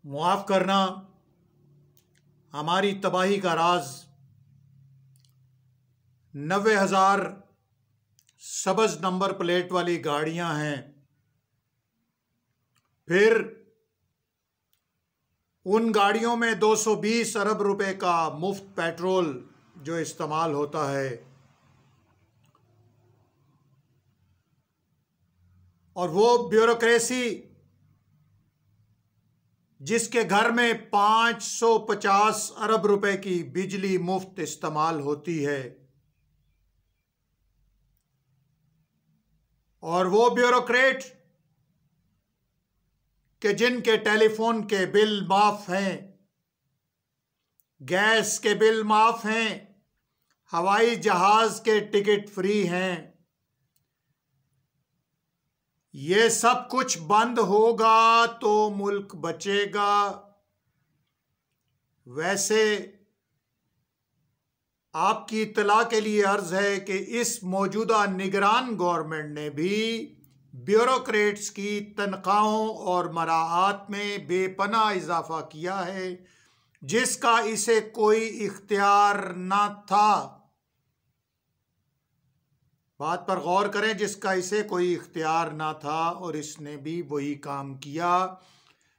मुआफ़ करना हमारी तबाही का राज। 90,000 सबज नंबर प्लेट वाली गाड़ियां हैं, फिर उन गाड़ियों में 220 अरब रुपए का मुफ्त पेट्रोल जो इस्तेमाल होता है, और वो ब्यूरोक्रेसी जिसके घर में 550 अरब रुपए की बिजली मुफ्त इस्तेमाल होती है, और वो ब्यूरोक्रेट कि जिनके टेलीफोन के बिल माफ हैं, गैस के बिल माफ हैं, हवाई जहाज के टिकट फ्री हैं, ये सब कुछ बंद होगा तो मुल्क बचेगा। वैसे आपकी इत्तला के लिए अर्ज है कि इस मौजूदा निगरान गवर्नमेंट ने भी ब्यूरोक्रेट्स की तनख्वाहों और मराआत में बेपनाह इजाफा किया है, जिसका इसे कोई इख्तियार न था। बात पर गौर करें, जिसका इसे कोई इख्तियार ना था, और इसने भी वही काम किया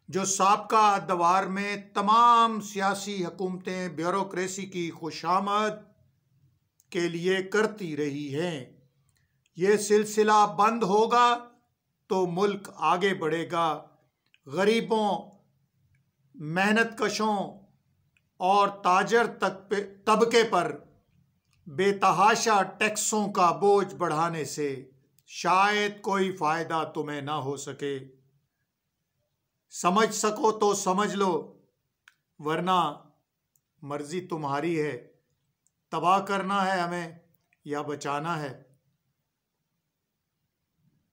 जो साबका अदवार में तमाम सियासी हुकूमतें ब्यूरोक्रेसी की खुशामद के लिए करती रही हैं। ये सिलसिला बंद होगा तो मुल्क आगे बढ़ेगा। गरीबों, मेहनत कशों और ताजर तबके पर बेतहाशा टैक्सों का बोझ बढ़ाने से शायद कोई फायदा तुम्हें ना हो सके। समझ सको तो समझ लो, वरना मर्जी तुम्हारी है। तबाह करना है हमें या बचाना है।